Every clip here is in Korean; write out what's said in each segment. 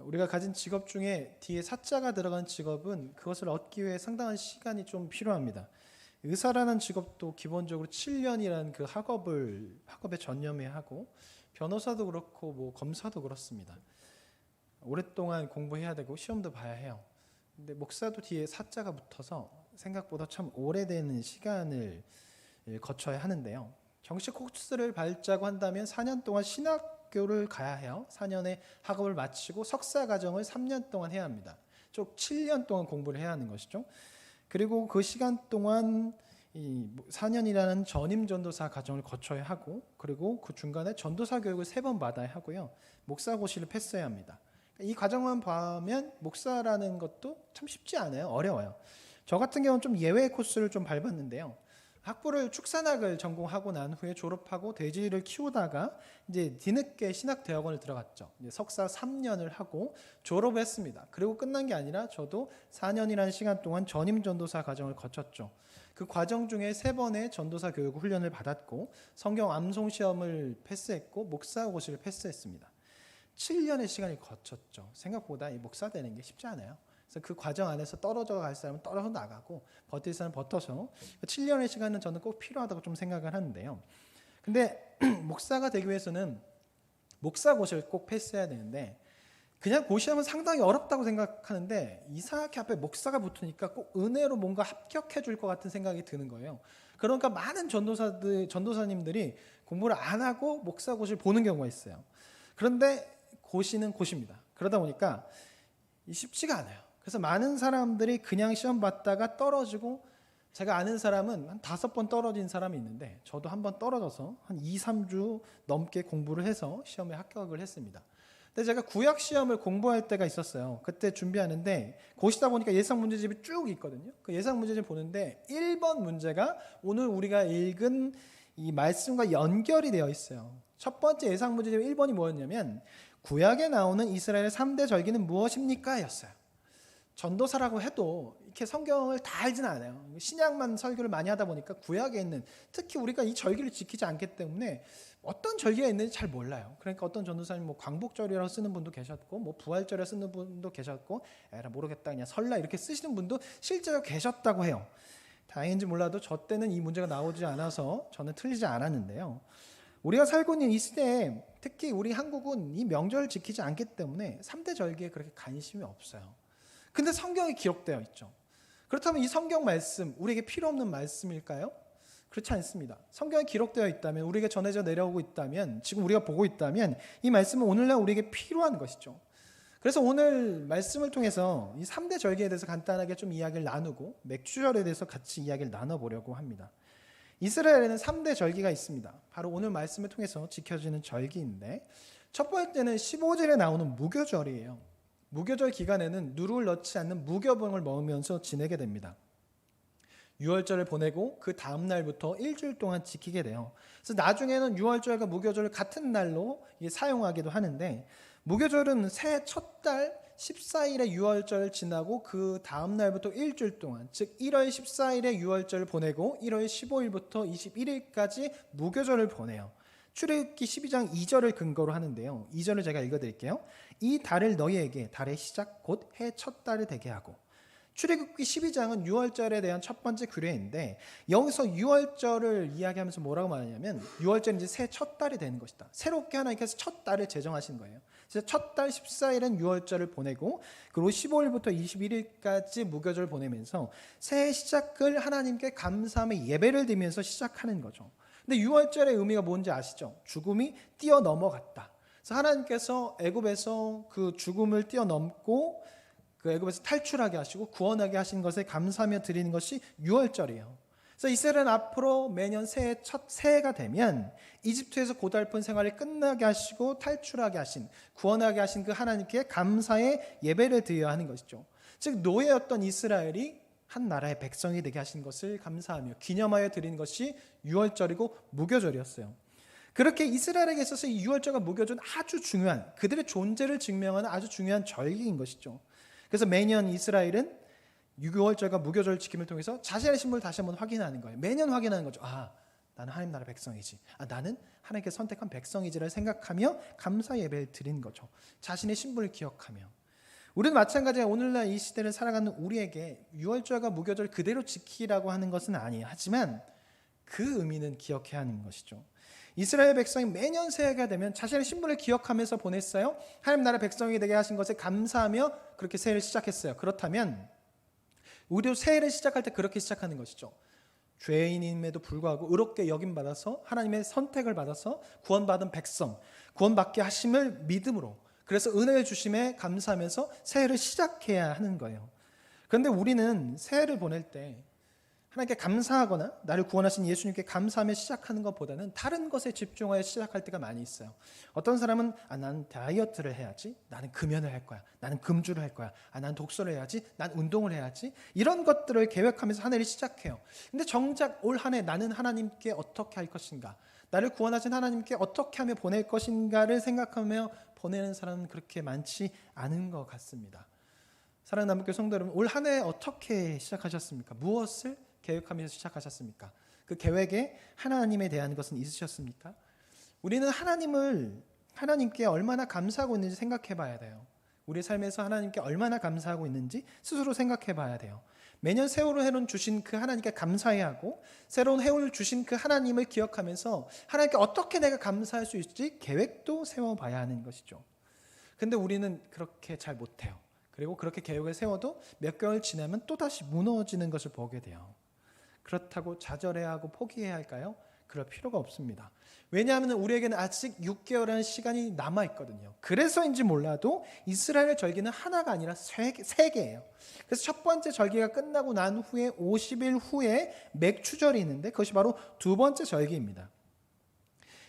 우리가 가진 직업 중에 뒤에 사자가 들어간 직업은 그것을 얻기 위해 상당한 시간이 좀 필요합니다. 의사라는 직업도 기본적으로 7년이라는 그 학업에 전념해야 하고, 변호사도 그렇고 뭐 검사도 그렇습니다. 오랫동안 공부해야 되고 시험도 봐야 해요. 근데 목사도 뒤에 사자가 붙어서 생각보다 참 오래되는 시간을 거쳐야 하는데요. 정식 코스를 밟자고 한다면 4년 동안 신학교를 가야 해요. 4년의 학업을 마치고 석사 과정을 3년 동안 해야 합니다. 쭉 7년 동안 공부를 해야 하는 것이죠. 그리고 그 시간 동안 이 4년이라는 전임 전도사 과정을 거쳐야 하고, 그리고 그 중간에 전도사 교육을 3번 받아야 하고요. 목사고시를 패스해야 합니다. 이 과정만 보면 목사라는 것도 참 쉽지 않아요. 어려워요. 저 같은 경우는 좀 예외 코스를 좀 밟았는데요. 학부를 축산학을 전공하고 난 후에 졸업하고 돼지를 키우다가 이제 뒤늦게 신학대학원을 들어갔죠. 이제 석사 3년을 하고 졸업했습니다. 그리고 끝난 게 아니라 저도 4년이라는 시간 동안 전임 전도사 과정을 거쳤죠. 그 과정 중에 3번의 전도사 교육 훈련을 받았고, 성경 암송 시험을 패스했고, 목사고시를 패스했습니다. 7년의 시간을 거쳤죠. 생각보다 이 목사 되는 게 쉽지 않아요. 그래서 그 과정 안에서 떨어져 갈 사람은 떨어져 나가고, 버틸 사람은 버텨서 7년의 시간은 저는 꼭 필요하다고 좀 생각을 하는데요. 근데 목사가 되기 위해서는 목사고시를 꼭 패스해야 되는데, 그냥 고시하면 상당히 어렵다고 생각하는데 이상하게 앞에 목사가 붙으니까 꼭 은혜로 뭔가 합격해 줄 것 같은 생각이 드는 거예요. 그러니까 많은 전도사님들이 공부를 안 하고 목사고시를 보는 경우가 있어요. 그런데 고시는 고시입니다. 그러다 보니까 쉽지가 않아요. 그래서 많은 사람들이 그냥 시험 봤다가 떨어지고, 제가 아는 사람은 한 5번 떨어진 사람이 있는데, 저도 한 번 떨어져서 한 2, 3주 넘게 공부를 해서 시험에 합격을 했습니다. 근데 제가 구약 시험을 공부할 때가 있었어요. 그때 준비하는데 고시다 보니까 예상 문제집이 쭉 있거든요. 그 예상 문제집 보는데 1번 문제가 오늘 우리가 읽은 이 말씀과 연결이 되어 있어요. 첫 번째 예상 문제집 1번이 뭐였냐면, 구약에 나오는 이스라엘의 3대 절기는 무엇입니까? 였어요. 전도사라고 해도 이렇게 성경을 다 알지는 않아요. 신약만 설교를 많이 하다 보니까 구약에 있는, 특히 우리가 이 절기를 지키지 않기 때문에 어떤 절기가 있는지 잘 몰라요. 그러니까 어떤 전도사님 뭐 광복절이라고 쓰는 분도 계셨고, 뭐 부활절이라고 쓰는 분도 계셨고, 에라 모르겠다 그냥 설날 이렇게 쓰시는 분도 실제로 계셨다고 해요. 다행인지 몰라도 저 때는 이 문제가 나오지 않아서 저는 틀리지 않았는데요. 우리가 살고 있는 이 시대에 특히 우리 한국은 이 명절을 지키지 않기 때문에 3대 절기에 그렇게 관심이 없어요. 근데 성경에 기록되어 있죠. 그렇다면 이 성경 말씀 우리에게 필요 없는 말씀일까요? 그렇지 않습니다. 성경에 기록되어 있다면, 우리에게 전해져 내려오고 있다면, 지금 우리가 보고 있다면 이 말씀은 오늘날 우리에게 필요한 것이죠. 그래서 오늘 말씀을 통해서 이 3대 절기에 대해서 간단하게 좀 이야기를 나누고, 맥주절에 대해서 같이 이야기를 나눠보려고 합니다. 이스라엘에는 3대 절기가 있습니다. 바로 오늘 말씀을 통해서 지켜지는 절기인데, 첫 번째는 15절에 나오는 무교절이에요. 무교절 기간에는 누룩을 넣지 않는 무교병을 먹으면서 지내게 됩니다. 유월절을 보내고 그 다음 날부터 일주일 동안 지키게 돼요. 그래서 나중에는 유월절과 무교절을 같은 날로 사용하기도 하는데, 무교절은 새해 첫 달 14일에 유월절을 지나고 그 다음 날부터 일주일 동안, 즉 1월 14일에 유월절을 보내고 1월 15일부터 21일까지 무교절을 보내요. 출애굽기 12장 2절을 근거로 하는데요. 2절을 제가 읽어드릴게요. 이 달을 너희에게 달의 시작 곧 해 첫 달이 되게 하고. 출애굽기 12장은 유월절에 대한 첫 번째 규례인데, 여기서 유월절을 이야기하면서 뭐라고 말하냐면, 유월절은 이제 새 첫 달이 되는 것이다. 새롭게 하나님께서 첫 달을 제정하신 거예요. 그래서 첫 달 14일은 유월절을 보내고, 그리고 15일부터 21일까지 무교절을 보내면서 새해 시작을 하나님께 감사함의 예배를 드리면서 시작하는 거죠. 근데 유월절의 의미가 뭔지 아시죠? 죽음이 뛰어넘어갔다. 그래서 하나님께서 애굽에서 그 죽음을 뛰어넘고 그 애굽에서 탈출하게 하시고 구원하게 하신 것에 감사하며 드리는 것이 유월절이에요. 그래서 이스라엘은 앞으로 매년 새해 첫 새해가 되면 이집트에서 고달픈 생활을 끝나게 하시고 탈출하게 하신, 구원하게 하신 그 하나님께 감사의 예배를 드려야 하는 것이죠. 즉 노예였던 이스라엘이 한 나라의 백성이 되게 하신 것을 감사하며 기념하여 드리는 것이 유월절이고 무교절이었어요. 그렇게 이스라엘에게 있어서 이 유월절과 무교절은 아주 중요한, 그들의 존재를 증명하는 아주 중요한 절기인 것이죠. 그래서 매년 이스라엘은 6월절과 무교절 지킴을 통해서 자신의 신분을 다시 한번 확인하는 거예요. 매년 확인하는 거죠. 아, 나는 하나님 나라 백성이지. 나는 하나님께서 선택한 백성이지를 생각하며 감사 예배를 드린 거죠. 자신의 신분을 기억하며. 우리는 마찬가지로 오늘날 이 시대를 살아가는 우리에게 유월절과 무교절 그대로 지키라고 하는 것은 아니에요. 하지만 그 의미는 기억해야 하는 것이죠. 이스라엘 백성이 매년 새해가 되면 자신의 신분을 기억하면서 보냈어요. 하나님 나라 백성이 되게 하신 것에 감사하며 그렇게 새해를 시작했어요. 그렇다면 우리도 새해를 시작할 때 그렇게 시작하는 것이죠. 죄인임에도 불구하고 의롭게 여김받아서 하나님의 선택을 받아서 구원받은 백성, 구원받게 하심을 믿음으로, 그래서 은혜를 주심에 감사하면서 새해를 시작해야 하는 거예요. 그런데 우리는 새해를 보낼 때 하나님께 감사하거나 나를 구원하신 예수님께 감사하며 시작하는 것보다는 다른 것에 집중하여 시작할 때가 많이 있어요. 어떤 사람은 나는 다이어트를 해야지, 나는 금연을 할 거야, 나는 금주를 할 거야, 나는 독서를 해야지, 난 운동을 해야지, 이런 것들을 계획하면서 한 해를 시작해요. 근데 정작 올 한 해 나는 하나님께 어떻게 할 것인가, 나를 구원하신 하나님께 어떻게 하며 보낼 것인가를 생각하며 보내는 사람은 그렇게 많지 않은 것 같습니다. 사랑하는 남북교회 성도 여러분, 올 한 해 어떻게 시작하셨습니까? 무엇을 계획하면서 시작하셨습니까? 그 계획에 하나님에 대한 것은 있으셨습니까? 우리는 하나님께 얼마나 감사하고 있는지 생각해 봐야 돼요. 우리 삶에서 하나님께 얼마나 감사하고 있는지 스스로 생각해 봐야 돼요. 매년 새로운 해를 주신 그 하나님께 감사해야 하고, 새로운 해를 주신 그 하나님을 기억하면서 하나님께 어떻게 내가 감사할 수 있을지 계획도 세워봐야 하는 것이죠. 근데 우리는 그렇게 잘 못해요. 그리고 그렇게 계획을 세워도 몇 개월 지나면 또다시 무너지는 것을 보게 돼요. 그렇다고 좌절해야 하고 포기해야 할까요? 그럴 필요가 없습니다. 왜냐하면 우리에게는 아직 6개월이라는 시간이 남아있거든요. 그래서인지 몰라도 이스라엘 절기는 하나가 아니라 세 개예요. 그래서 첫 번째 절기가 끝나고 난 후에 50일 후에 맥추절이 있는데 그것이 바로 두 번째 절기입니다.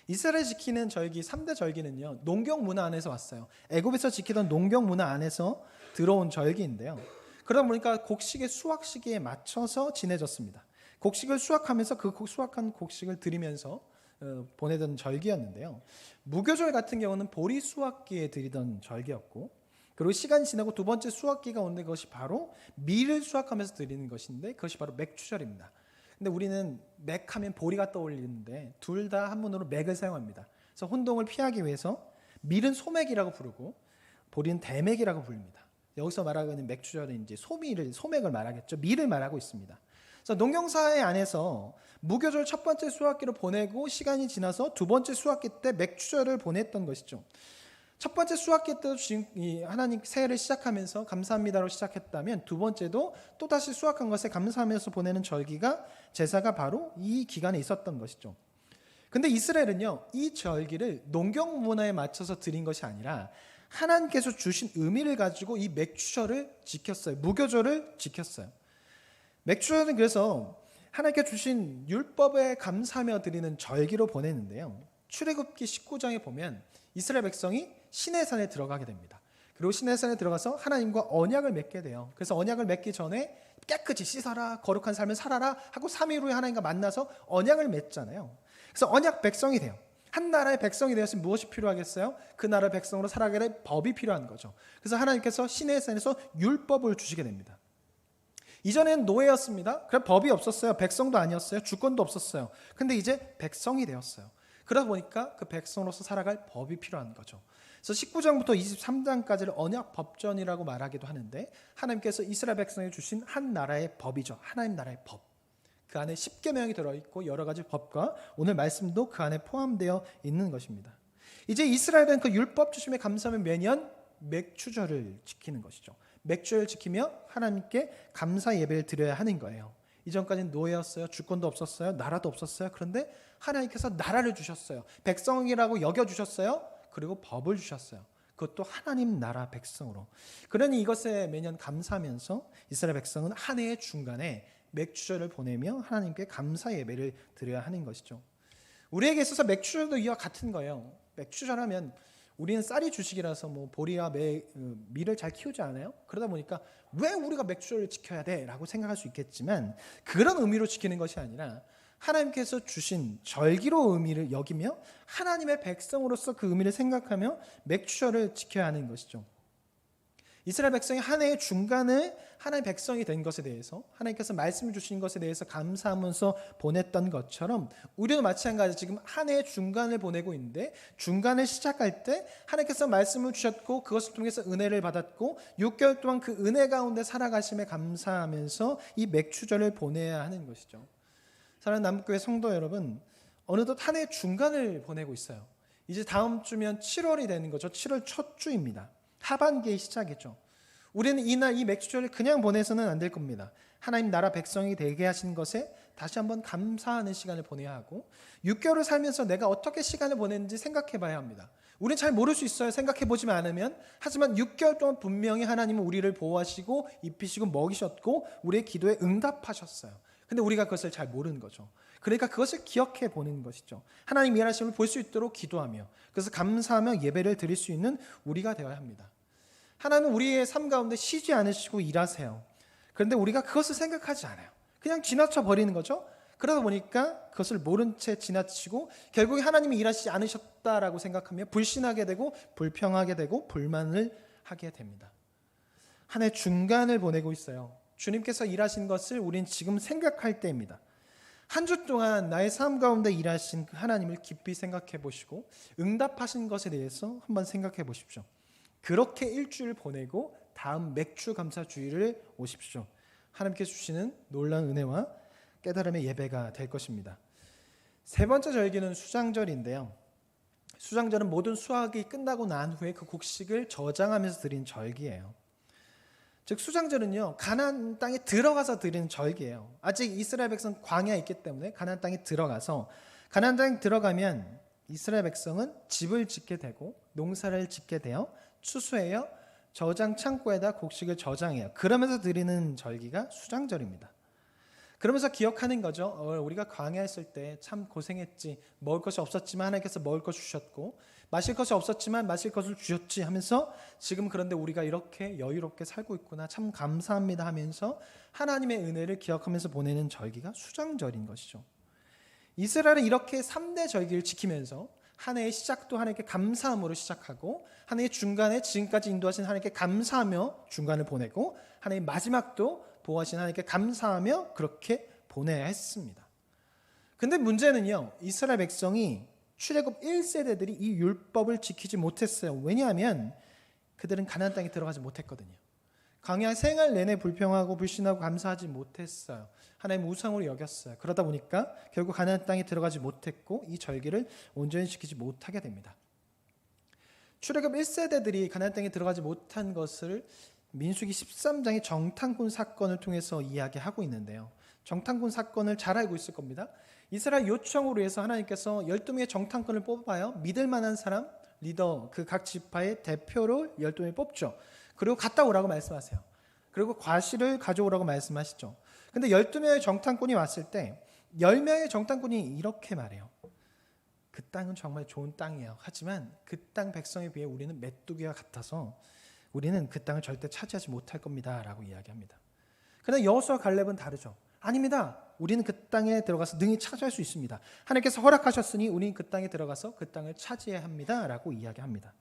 이스라엘 지키는 절기 3대 절기는요, 농경 문화 안에서 왔어요. 애굽에서 지키던 농경 문화 안에서 들어온 절기인데요. 그러다 보니까 곡식의 수확 시기에 맞춰서 지내졌습니다. 곡식을 수확하면서 그 수확한 곡식을 드리면서 보내던 절기였는데요. 무교절 같은 경우는 보리 수확기에 드리던 절기였고, 그리고 시간이 지나고 두 번째 수확기가 오는데 그것이 바로 밀을 수확하면서 드리는 것인데 그것이 바로 맥추절입니다. 근데 우리는 맥하면 보리가 떠올리는데 둘 다 한문으로 맥을 사용합니다. 그래서 혼동을 피하기 위해서 밀은 소맥이라고 부르고 보리는 대맥이라고 부릅니다. 여기서 말하는 맥추절은 이제 소맥을 말하겠죠. 밀을 말하고 있습니다. 그래서 농경사회 안에서 무교절 첫 번째 수확기를 보내고 시간이 지나서 두 번째 수확기 때 맥추절을 보냈던 것이죠. 첫 번째 수확기 때도 하나님 새해를 시작하면서 감사합니다로 시작했다면 두 번째도 또다시 수확한 것에 감사하면서 보내는 절기가 제사가 바로 이 기간에 있었던 것이죠. 근데 이스라엘은요, 이 절기를 농경 문화에 맞춰서 드린 것이 아니라 하나님께서 주신 의미를 가지고 이 맥추절을 지켰어요. 무교절을 지켰어요. 맥추절은 그래서 하나님께 주신 율법에 감사하며 드리는 절기로 보내는데요. 출애굽기 19장에 보면 이스라엘 백성이 시내산에 들어가게 됩니다. 그리고 시내산에 들어가서 하나님과 언약을 맺게 돼요. 그래서 언약을 맺기 전에 깨끗이 씻어라, 거룩한 삶을 살아라 하고 3일 후에 하나님과 만나서 언약을 맺잖아요. 그래서 언약 백성이 돼요. 한 나라의 백성이 되었으면 무엇이 필요하겠어요? 그 나라의 백성으로 살아가게 될 법이 필요한 거죠. 그래서 하나님께서 시내산에서 율법을 주시게 됩니다. 이전에는 노예였습니다. 그래 법이 없었어요. 백성도 아니었어요. 주권도 없었어요. 근데 이제 백성이 되었어요. 그러다 보니까 그 백성으로서 살아갈 법이 필요한 거죠. 그래서 19장부터 23장까지를 언약 법전이라고 말하기도 하는데 하나님께서 이스라엘 백성에 주신 한 나라의 법이죠. 하나님 나라의 법. 그 안에 10계명이 들어있고 여러 가지 법과 오늘 말씀도 그 안에 포함되어 있는 것입니다. 이제 이스라엘은 그 율법 주심에 감사하며 매년 맥추절을 지키는 것이죠. 맥주를 지키며 하나님께 감사 예배를 드려야 하는 거예요. 이전까지는 노예였어요. 주권도 없었어요. 나라도 없었어요. 그런데 하나님께서 나라를 주셨어요. 백성이라고 여겨주셨어요. 그리고 법을 주셨어요. 그것도 하나님 나라 백성으로. 그러니 이것에 매년 감사하면서 이스라엘 백성은 한 해의 중간에 맥추절을 보내며 하나님께 감사 예배를 드려야 하는 것이죠. 우리에게 있어서 맥추절도 이와 같은 거예요. 맥추절하면 우리는 쌀이 주식이라서 보리와 밀을 잘 키우지 않아요? 그러다 보니까 왜 우리가 맥주를 지켜야 돼? 라고 생각할 수 있겠지만 그런 의미로 지키는 것이 아니라 하나님께서 주신 절기로 의미를 여기며 하나님의 백성으로서 그 의미를 생각하며 맥주절을 지켜야 하는 것이죠. 이스라엘 백성이 한 해의 중간을 하나님의 백성이 된 것에 대해서, 하나님께서 말씀을 주신 것에 대해서 감사하면서 보냈던 것처럼 우리도 마찬가지 지금 한 해의 중간을 보내고 있는데, 중간을 시작할 때 하나님께서 말씀을 주셨고 그것을 통해서 은혜를 받았고 6개월 동안 그 은혜 가운데 살아가심에 감사하면서 이 맥추절을 보내야 하는 것이죠. 사랑하는 남북교회 성도 여러분, 어느덧 한 해의 중간을 보내고 있어요. 이제 다음 주면 7월이 되는 거죠. 7월 첫 주입니다. 하반기의 시작이죠. 우리는 이날 이 맥주절을 그냥 보내서는 안 될 겁니다. 하나님 나라 백성이 되게 하신 것에 다시 한번 감사하는 시간을 보내야 하고, 6개월을 살면서 내가 어떻게 시간을 보냈는지 생각해 봐야 합니다. 우리는 잘 모를 수 있어요. 생각해 보지만 않으면. 하지만 6개월 동안 분명히 하나님은 우리를 보호하시고 입히시고 먹이셨고 우리의 기도에 응답하셨어요. 근데 우리가 그것을 잘 모르는 거죠. 그러니까 그것을 기억해 보는 것이죠. 하나님 일하심을 볼 수 있도록 기도하며, 그래서 감사하며 예배를 드릴 수 있는 우리가 되어야 합니다. 하나님은 우리의 삶 가운데 쉬지 않으시고 일하세요. 그런데 우리가 그것을 생각하지 않아요. 그냥 지나쳐 버리는 거죠. 그러다 보니까 그것을 모른 채 지나치고 결국에 하나님이 일하시지 않으셨다라고 생각하며 불신하게 되고 불평하게 되고 불만을 하게 됩니다. 한 해 중간을 보내고 있어요. 주님께서 일하신 것을 우린 지금 생각할 때입니다. 한 주 동안 나의 삶 가운데 일하신 그 하나님을 깊이 생각해 보시고 응답하신 것에 대해서 한번 생각해 보십시오. 그렇게 일주일 보내고 다음 맥주 감사 주일을 오십시오. 하나님께서 주시는 놀라운 은혜와 깨달음의 예배가 될 것입니다. 세 번째 절기는 수장절인데요. 수장절은 모든 수확이 끝나고 난 후에 그 곡식을 저장하면서 드린 절기예요. 즉 수장절은요, 가나안 땅에 들어가서 드리는 절기예요. 아직 이스라엘 백성 광야에 있기 때문에 가나안 땅에 들어가서, 가나안 땅에 들어가면 이스라엘 백성은 집을 짓게 되고 농사를 짓게 되어 추수해요. 저장 창고에다 곡식을 저장해요. 그러면서 드리는 절기가 수장절입니다. 그러면서 기억하는 거죠. 우리가 광야에 있을 때 참 고생했지. 먹을 것이 없었지만 하나님께서 먹을 것 주셨고, 마실 것이 없었지만 마실 것을 주셨지 하면서 지금 그런데 우리가 이렇게 여유롭게 살고 있구나, 참 감사합니다 하면서 하나님의 은혜를 기억하면서 보내는 절기가 수장절인 것이죠. 이스라엘은 이렇게 3대 절기를 지키면서 한 해의 시작도 하나님께 감사함으로 시작하고, 한 해의 중간에 지금까지 인도하신 하나님께 감사하며 중간을 보내고, 한 해의 마지막도 보호하신 하나님께 감사하며 그렇게 보내야 했습니다. 근데 문제는요, 이스라엘 백성이 출애굽 1세대들이 이 율법을 지키지 못했어요. 왜냐하면 그들은 가나안 땅에 들어가지 못했거든요. 광야 생활 내내 불평하고 불신하고 감사하지 못했어요. 하나님 우상으로 여겼어요. 그러다 보니까 결국 가나안 땅에 들어가지 못했고 이 절기를 온전히 지키지 못하게 됩니다. 출애굽 1세대들이 가나안 땅에 들어가지 못한 것을 민수기 13장의 정탐꾼 사건을 통해서 이야기하고 있는데요. 정탐꾼 사건을 잘 알고 있을 겁니다. 이스라엘 요청으로 해서 하나님께서 12명의 정탐꾼을 뽑아요. 믿을 만한 사람, 리더, 그 각 지파의 대표로 12명을 뽑죠. 그리고 갔다 오라고 말씀하세요. 그리고 과실을 가져오라고 말씀하시죠. 근데 12명의 정탐꾼이 왔을 때 10명의 정탐꾼이 이렇게 말해요. 그 땅은 정말 좋은 땅이에요. 하지만 그 땅 백성에 비해 우리는 메뚜기와 같아서 우리는 그 땅을 절대 차지하지 못할 겁니다 라고 이야기합니다. 그런데 여호수아 갈렙은 다르죠. 아닙니다. 우리는 그 땅에 들어가서 능히 차지할 수 있습니다. 하나님께서 허락하셨으니 우리는 그 땅에 들어가서 그 땅을 차지해야 합니다 라고 이야기합니다.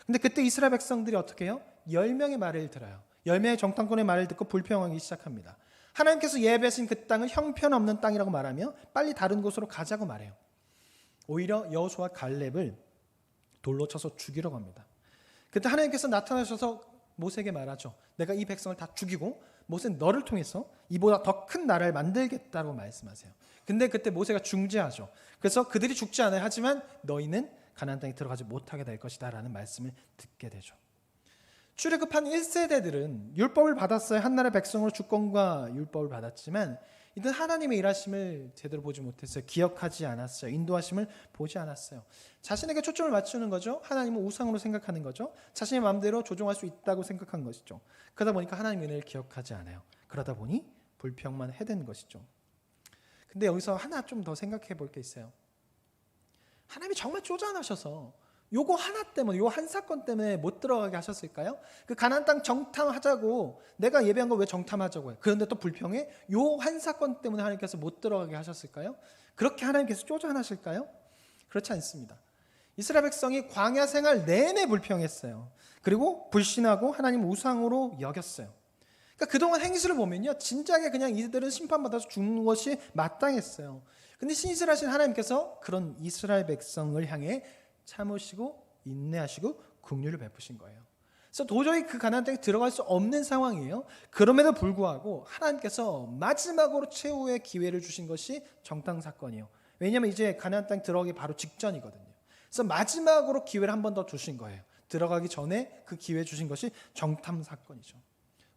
근데 그때 이스라엘 백성들이 어떻게 해요? 10명의 말을 들어요. 10명의 정탐꾼의 말을 듣고 불평하기 시작합니다. 하나님께서 예배하신 그 땅은 형편없는 땅이라고 말하며 빨리 다른 곳으로 가자고 말해요. 오히려 여호수아 갈렙을 돌로 쳐서 죽이려고 합니다. 그때 하나님께서 나타나셔서 모세에게 말하죠. 내가 이 백성을 다 죽이고 모세는 너를 통해서 이보다 더 큰 나라를 만들겠다고 말씀하세요. 근데 그때 모세가 중재하죠. 그래서 그들이 죽지 않아요. 하지만 너희는 가나안 땅에 들어가지 못하게 될 것이다 라는 말씀을 듣게 되죠. 출애굽한 1세대들은 율법을 받았어요. 한나라의 백성으로 주권과 율법을 받았지만 이들은 하나님의 일하심을 제대로 보지 못했어요. 기억하지 않았어요. 인도하심을 보지 않았어요. 자신에게 초점을 맞추는 거죠. 하나님을 우상으로 생각하는 거죠. 자신의 마음대로 조종할 수 있다고 생각한 것이죠. 그러다 보니까 하나님의 은혜를 기억하지 않아요. 그러다 보니 불평만 해댄 것이죠. 근데 여기서 하나 좀 더 생각해 볼 게 있어요. 하나님이 정말 쪼잔하셔서 요거 하나 때문에, 요 한 사건 때문에 못 들어가게 하셨을까요? 그 가나안 땅 정탐하자고, 내가 예배한 거 왜 정탐하자고 해? 그런데 또 불평해? 요 한 사건 때문에 하나님께서 못 들어가게 하셨을까요? 그렇게 하나님께서 쪼잔하실까요? 그렇지 않습니다. 이스라엘 백성이 광야 생활 내내 불평했어요. 그리고 불신하고 하나님 우상으로 여겼어요. 그러니까 그동안 행실을 보면요, 진작에 그냥 이들은 심판받아서 죽는 것이 마땅했어요. 근데 신실하신 하나님께서 그런 이스라엘 백성을 향해 참으시고 인내하시고 긍휼을 베푸신 거예요. 그래서 도저히 그 가나안 땅에 들어갈 수 없는 상황이에요. 그럼에도 불구하고 하나님께서 마지막으로 최후의 기회를 주신 것이 정탐 사건이에요. 왜냐하면 이제 가나안 땅 들어가기 바로 직전이거든요. 그래서 마지막으로 기회를 한 번 더 주신 거예요. 들어가기 전에 그 기회 주신 것이 정탐 사건이죠.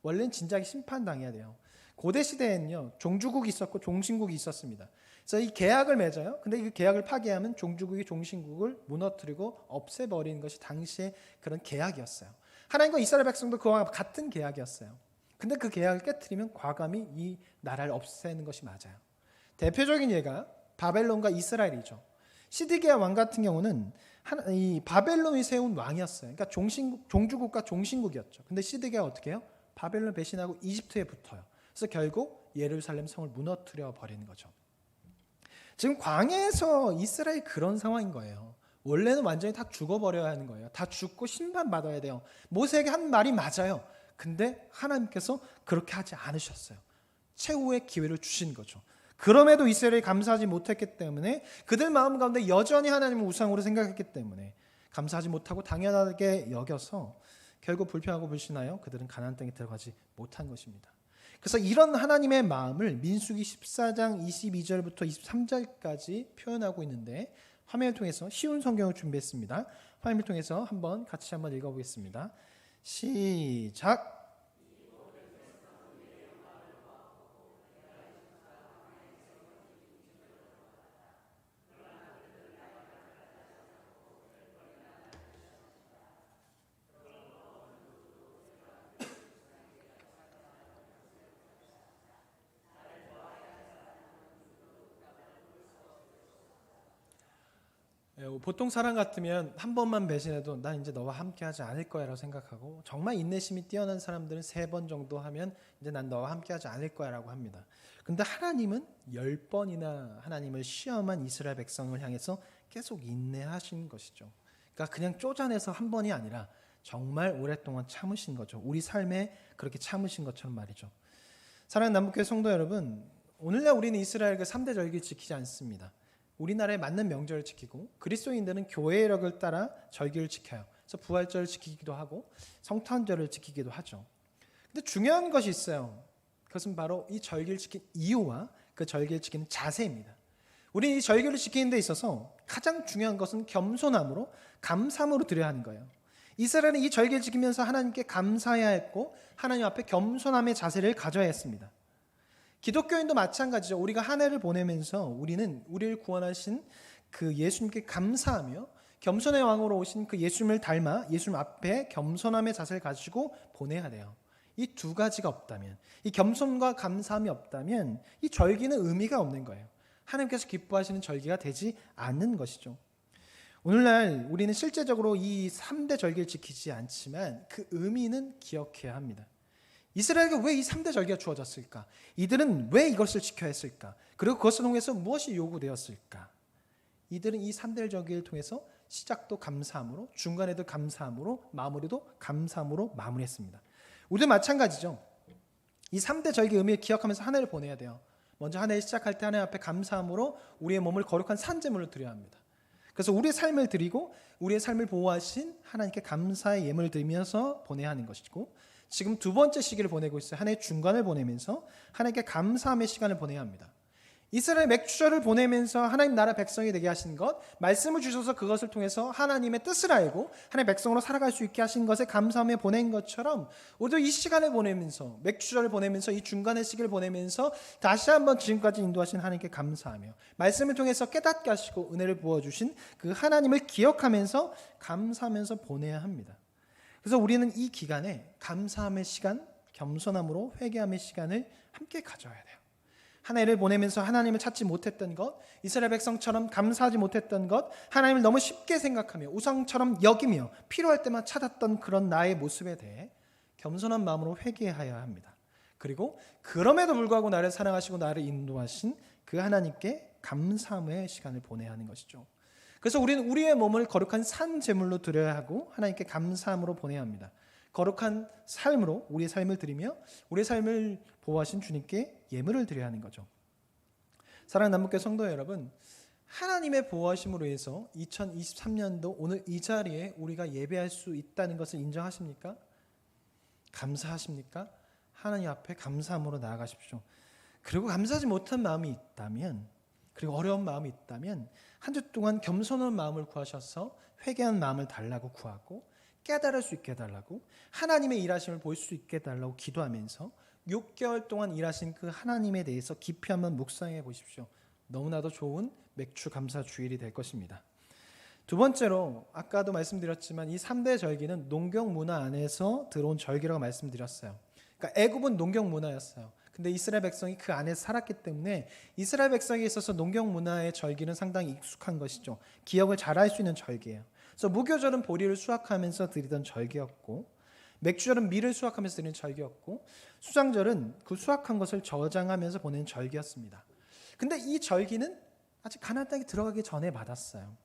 원래는 진작에 심판당해야 돼요. 고대 시대에는요, 종주국이 있었고 종신국이 있었습니다. 그래서 이 계약을 맺어요. 근데 이 계약을 파기하면 종주국이 종신국을 무너뜨리고 없애버리는 것이 당시의 그런 계약이었어요. 하나님과 이스라엘 백성도 그와 같은 계약이었어요. 근데 그 계약을 깨트리면 과감히 이 나라를 없애는 것이 맞아요. 대표적인 예가 바벨론과 이스라엘이죠. 시드기야 왕 같은 경우는 이 바벨론이 세운 왕이었어요. 그러니까 종주국과 종신국이었죠. 근데 시드기야가 어떻게 해요? 바벨론 배신하고 이집트에 붙어요. 그래서 결국 예루살렘 성을 무너뜨려 버리는 거죠. 지금 광야에서 이스라엘이 그런 상황인 거예요. 원래는 완전히 다 죽어버려야 하는 거예요. 다 죽고 심판받아야 돼요. 모세에게 한 말이 맞아요. 근데 하나님께서 그렇게 하지 않으셨어요. 최후의 기회를 주신 거죠. 그럼에도 이스라엘이 감사하지 못했기 때문에, 그들 마음 가운데 여전히 하나님을 우상으로 생각했기 때문에 감사하지 못하고 당연하게 여겨서 결국 불평하고 불신하여 그들은 가나안 땅에 들어가지 못한 것입니다. 그래서 이런 하나님의 마음을 민수기 14장 22절부터 23절까지 표현하고 있는데, 화면을 통해서 쉬운 성경을 준비했습니다. 화면을 통해서 같이 한번 읽어보겠습니다. 시작. 보통 사람 같으면 한 번만 배신해도 난 이제 너와 함께하지 않을 거야라고 생각하고, 정말 인내심이 뛰어난 사람들은 3번 정도 하면 이제 난 너와 함께하지 않을 거야라고 합니다. 근데 하나님은 10번이나 하나님을 시험한 이스라엘 백성을 향해서 계속 인내하신 것이죠. 그러니까 그냥 쪼잔해서 한 번이 아니라 정말 오랫동안 참으신 거죠. 우리 삶에 그렇게 참으신 것처럼 말이죠. 사랑하는 남북교회 성도 여러분, 오늘날 우리는 이스라엘 그 3대 절기를 지키지 않습니다. 우리나라에 맞는 명절을 지키고, 그리스도인들은 교회력을 따라 절기를 지켜요. 그래서 부활절을 지키기도 하고 성탄절을 지키기도 하죠. 근데 중요한 것이 있어요. 그것은 바로 이 절기를 지키는 이유와 그 절기를 지키는 자세입니다. 우리는 이 절기를 지키는 데 있어서 가장 중요한 것은 겸손함으로, 감사함으로 드려야 하는 거예요. 이스라엘은 이 절기를 지키면서 하나님께 감사해야 했고, 하나님 앞에 겸손함의 자세를 가져야 했습니다. 기독교인도 마찬가지죠. 우리가 한 해를 보내면서 우리는 우리를 구원하신 그 예수님께 감사하며, 겸손의 왕으로 오신 그 예수님을 닮아 예수님 앞에 겸손함의 자세를 가지고 보내야 돼요. 이 두 가지가 없다면, 이 겸손과 감사함이 없다면 이 절기는 의미가 없는 거예요. 하나님께서 기뻐하시는 절기가 되지 않는 것이죠. 오늘날 우리는 실제적으로 이 3대 절기를 지키지 않지만 그 의미는 기억해야 합니다. 이스라엘에게 왜 이 3대 절기가 주어졌을까? 이들은 왜 이것을 지켜야 했을까? 그리고 그것을 통해서 무엇이 요구되었을까? 이들은 이 3대 절기를 통해서 시작도 감사함으로, 중간에도 감사함으로, 마무리도 감사함으로 마무리했습니다. 우리도 마찬가지죠. 이 3대 절기의 의미를 기억하면서 한 해를 보내야 돼요. 먼저 한 해를 시작할 때 하나님 앞에 감사함으로 우리의 몸을 거룩한 산제물로 드려야 합니다. 그래서 우리의 삶을 드리고 우리의 삶을 보호하신 하나님께 감사의 예물을 드리면서 보내야 하는 것이고, 지금 두 번째 시기를 보내고 있어요. 한 해의 중간을 보내면서 하나님께 감사함의 시간을 보내야 합니다. 이스라엘 맥주절을 보내면서 하나님 나라 백성이 되게 하신 것, 말씀을 주셔서 그것을 통해서 하나님의 뜻을 알고 하나님의 백성으로 살아갈 수 있게 하신 것에 감사함에 보낸 것처럼, 우리도 이 시간을 보내면서, 맥주절을 보내면서, 이 중간의 시기를 보내면서 다시 한번 지금까지 인도하신 하나님께 감사하며, 말씀을 통해서 깨닫게 하시고 은혜를 부어주신 그 하나님을 기억하면서 감사하면서 보내야 합니다. 그래서 우리는 이 기간에 감사함의 시간, 겸손함으로 회개함의 시간을 함께 가져야 돼요. 한 해를 보내면서 하나님을 찾지 못했던 것, 이스라엘 백성처럼 감사하지 못했던 것, 하나님을 너무 쉽게 생각하며 우상처럼 여기며 필요할 때만 찾았던 그런 나의 모습에 대해 겸손한 마음으로 회개해야 합니다. 그리고 그럼에도 불구하고 나를 사랑하시고 나를 인도하신 그 하나님께 감사함의 시간을 보내야 하는 것이죠. 그래서 우리는 우리의 몸을 거룩한 산 제물로 드려야 하고 하나님께 감사함으로 보내야 합니다. 거룩한 삶으로 우리의 삶을 드리며 우리의 삶을 보호하신 주님께 예물을 드려야 하는 거죠. 사랑하는 남북교 성도 여러분, 하나님의 보호하심으로 해서 2023년도 오늘 이 자리에 우리가 예배할 수 있다는 것을 인정하십니까? 감사하십니까? 하나님 앞에 감사함으로 나아가십시오. 그리고 감사하지 못한 마음이 있다면, 그리고 어려운 마음이 있다면 한 주 동안 겸손한 마음을 구하셔서 회개한 마음을 달라고 구하고 깨달을 수 있게 해달라고, 하나님의 일하심을 볼 수 있게 해달라고 기도하면서 6개월 동안 일하신 그 하나님에 대해서 깊이 한번 묵상해 보십시오. 너무나도 좋은 맥주 감사 주일이 될 것입니다. 두 번째로 아까도 말씀드렸지만 이 3대 절기는 농경 문화 안에서 들어온 절기라고 말씀드렸어요. 그러니까 애굽은 농경 문화였어요. 근데 이스라엘 백성이 그 안에 살았기 때문에 이스라엘 백성에 있어서 농경 문화의 절기는 상당히 익숙한 것이죠. 기억을 잘할 수 있는 절기예요. 그래서 무교절은 보리를 수확하면서 드리던 절기였고, 맥주절은 밀을 수확하면서 드리는 절기였고, 수장절은 그 수확한 것을 저장하면서 보내는 절기였습니다. 근데 이 절기는 아직 가나안 땅에 들어가기 전에 받았어요.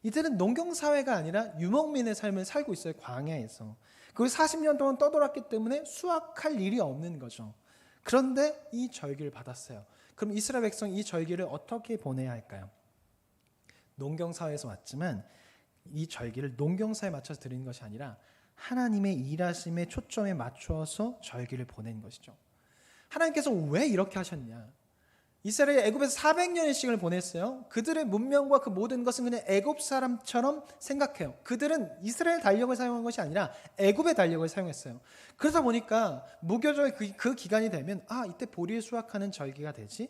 이들은 농경 사회가 아니라 유목민의 삶을 살고 있어요. 광야에서. 그리고 40년 동안 떠돌았기 때문에 수확할 일이 없는 거죠. 그런데 이 절기를 받았어요. 그럼 이스라엘 백성이 이 절기를 어떻게 보내야 할까요? 농경 사회에서 왔지만 이 절기를 농경 사회에 맞춰서 드리는 것이 아니라 하나님의 일하심에 초점에 맞추어서 절기를 보낸 것이죠. 하나님께서 왜 이렇게 하셨냐? 이스라엘이 애굽에서 400년의 시간을 보냈어요. 그들의 문명과 그 모든 것은 그냥 애굽 사람처럼 생각해요. 그들은 이스라엘 달력을 사용한 것이 아니라 애굽의 달력을 사용했어요. 그러다 보니까 무교절 그 기간이 되면 이때 보리를 수확하는 절기가 되지,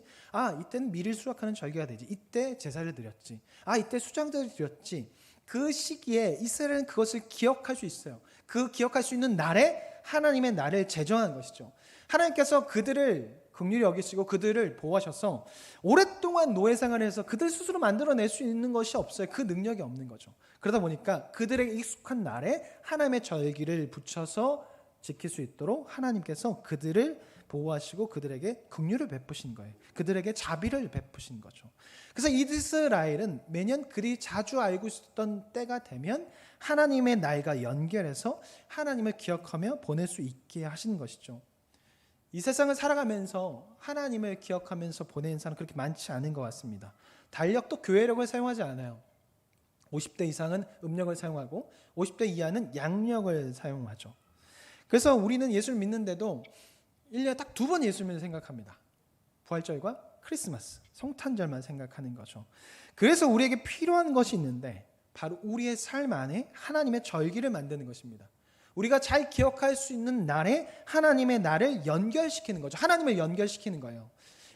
이때는 밀을 수확하는 절기가 되지, 이때 제사를 드렸지, 이때 수장제를 드렸지. 그 시기에 이스라엘은 그것을 기억할 수 있어요. 그 기억할 수 있는 날에 하나님의 날을 제정한 것이죠. 하나님께서 그들을 긍휼히 여기시고 그들을 보호하셔서 오랫동안 노예 생활을 해서 그들 스스로 만들어낼 수 있는 것이 없어요. 그 능력이 없는 거죠. 그러다 보니까 그들에게 익숙한 날에 하나님의 절기를 붙여서 지킬 수 있도록 하나님께서 그들을 보호하시고 그들에게 긍휼을 베푸신 거예요. 그들에게 자비를 베푸신 거죠. 그래서 이스라엘은 매년 그리 자주 알고 있었던 때가 되면 하나님의 날과 연결해서 하나님을 기억하며 보낼 수 있게 하신 것이죠. 이 세상을 살아가면서 하나님을 기억하면서 보내는 사람 그렇게 많지 않은 것 같습니다. 달력도 교회력을 사용하지 않아요. 50대 이상은 음력을 사용하고 50대 이하는 양력을 사용하죠. 그래서 우리는 예수를 믿는데도 1년에 딱 2번 예수님을 생각합니다. 부활절과 크리스마스, 성탄절만 생각하는 거죠. 그래서 우리에게 필요한 것이 있는데 바로 우리의 삶 안에 하나님의 절기를 만드는 것입니다. 우리가 잘 기억할 수 있는 날에 하나님의 날을 연결시키는 거죠. 하나님을 연결시키는 거예요.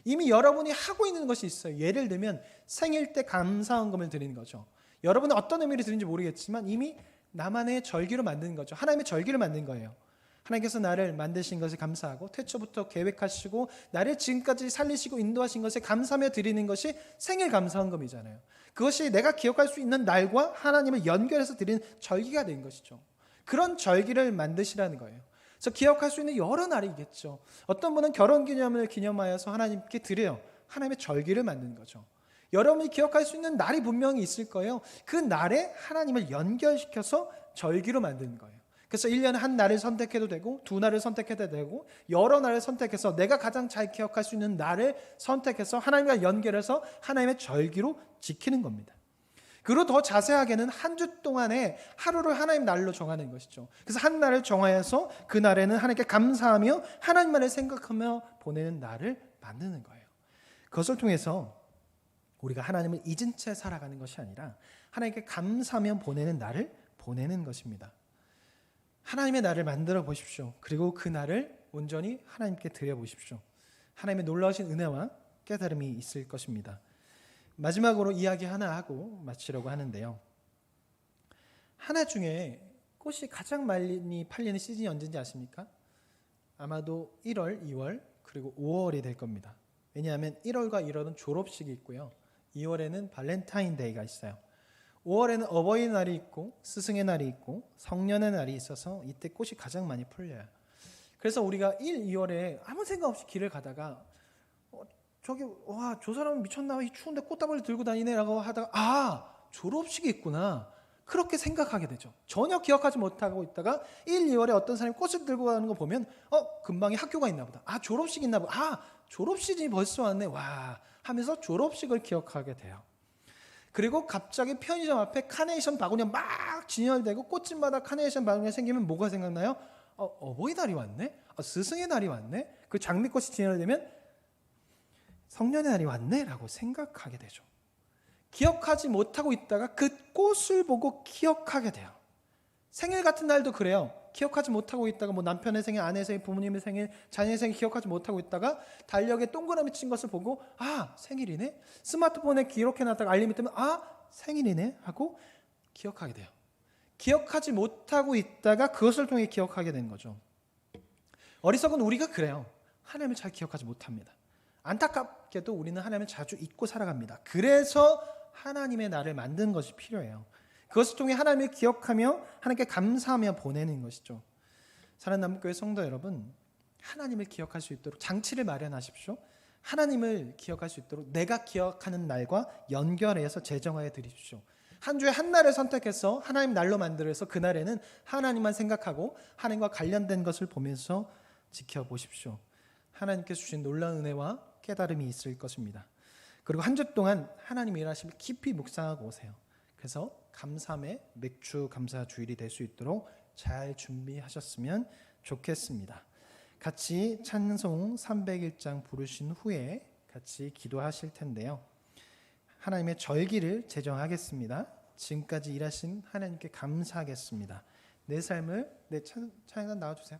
이미 여러분이 하고 있는 것이 있어요. 예를 들면 생일 때 감사헌금을 드리는 거죠. 여러분은 어떤 의미를 드리는지 모르겠지만 이미 나만의 절기로 만드는 거죠. 하나님의 절기를 만든 거예요. 하나님께서 나를 만드신 것에 감사하고 태초부터 계획하시고 나를 지금까지 살리시고 인도하신 것에 감사하며 드리는 것이 생일 감사헌금이잖아요. 그것이 내가 기억할 수 있는 날과 하나님을 연결해서 드리는 절기가 된 것이죠. 그런 절기를 만드시라는 거예요. 그래서 기억할 수 있는 여러 날이 있겠죠. 어떤 분은 결혼기념을 기념하여서 하나님께 드려요. 하나님의 절기를 만드는 거죠. 여러분이 기억할 수 있는 날이 분명히 있을 거예요. 그 날에 하나님을 연결시켜서 절기로 만드는 거예요. 그래서 1년에 한 날을 선택해도 되고 2날을 선택해도 되고 여러 날을 선택해서 내가 가장 잘 기억할 수 있는 날을 선택해서 하나님과 연결해서 하나님의 절기로 지키는 겁니다. 그리고 더 자세하게는 한 주 동안에 하루를 하나님 날로 정하는 것이죠. 그래서 한 날을 정하여서 그 날에는 하나님께 감사하며 하나님만을 생각하며 보내는 날을 만드는 거예요. 그것을 통해서 우리가 하나님을 잊은 채 살아가는 것이 아니라 하나님께 감사하며 보내는 날을 보내는 것입니다. 하나님의 날을 만들어 보십시오. 그리고 그 날을 온전히 하나님께 드려보십시오. 하나님의 놀라우신 은혜와 깨달음이 있을 것입니다. 마지막으로 이야기 하나 하고 마치려고 하는데요. 한 해 중에 꽃이 가장 많이 팔리는 시즌이 언제인지 아십니까? 아마도 1월, 2월, 그리고 5월이 될 겁니다. 왜냐하면 1월과 1월은 졸업식이 있고요. 2월에는 발렌타인데이가 있어요. 5월에는 어버이날이 있고 스승의 날이 있고 성년의 날이 있어서 이때 꽃이 가장 많이 풀려요. 그래서 우리가 1, 2월에 아무 생각 없이 길을 가다가 저 사람은 미쳤나? 이 추운데 꽃다발을 들고 다니네라고 하다가 졸업식이 있구나. 그렇게 생각하게 되죠. 전혀 기억하지 못하고 있다가 1, 2월에 어떤 사람이 꽃을 들고 가는 거 보면 금방에 학교가 있나 보다. 졸업식 있나 보다. 졸업식이 벌써 왔네. 와 하면서 졸업식을 기억하게 돼요. 그리고 갑자기 편의점 앞에 카네이션 바구니가 막 진열되고 꽃집마다 카네이션 바구니가 생기면 뭐가 생각나요? 어버이날이 왔네? 스승의 날이 왔네? 그 장미꽃이 진열되면 성년의 날이 왔네? 라고 생각하게 되죠. 기억하지 못하고 있다가 그 꽃을 보고 기억하게 돼요. 생일 같은 날도 그래요. 기억하지 못하고 있다가 뭐 남편의 생일, 아내의 생일, 부모님의 생일, 자녀의 생일 기억하지 못하고 있다가 달력에 동그라미 친 것을 보고 생일이네? 스마트폰에 기록해놨다가 알림이 뜨면 생일이네? 하고 기억하게 돼요. 기억하지 못하고 있다가 그것을 통해 기억하게 된 거죠. 어리석은 우리가 그래요. 하나님을 잘 기억하지 못합니다. 안타깝게도 우리는 하나님을 자주 잊고 살아갑니다. 그래서 하나님의 날을 만드는 것이 필요해요. 그것을 통해 하나님을 기억하며 하나님께 감사하며 보내는 것이죠. 사랑남교회 성도 여러분, 하나님을 기억할 수 있도록 장치를 마련하십시오. 하나님을 기억할 수 있도록 내가 기억하는 날과 연결해서 제정하여 드리십시오. 한 주에 한 날을 선택해서 하나님 날로 만들어서 그 날에는 하나님만 생각하고 하나님과 관련된 것을 보면서 지켜보십시오. 하나님께서 주신 놀라운 은혜와 깨달음이 있을 것입니다. 그리고 한 주 동안 하나님의 일하심을 깊이 묵상하고 오세요. 그래서 감사함의 맥주 감사 주일이 될 수 있도록 잘 준비하셨으면 좋겠습니다. 같이 찬송 301장 부르신 후에 같이 기도하실 텐데요. 하나님의 절기를 제정하겠습니다. 지금까지 일하신 하나님께 감사하겠습니다. 내 삶을 찬양 나와주세요.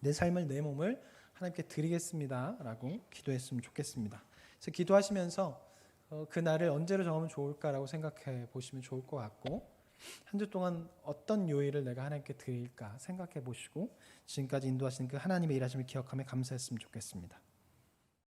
내 삶을 내 몸을 하나님께 드리겠습니다 라고 기도했으면 좋겠습니다. 그래서 기도하시면서 그 날을 언제로 정하면 좋을까라고 생각해 보시면 좋을 것 같고, 한 주 동안 어떤 요일을 내가 하나님께 드릴까 생각해 보시고 지금까지 인도하신 그 하나님의 일하심을 기억하며 감사했으면 좋겠습니다.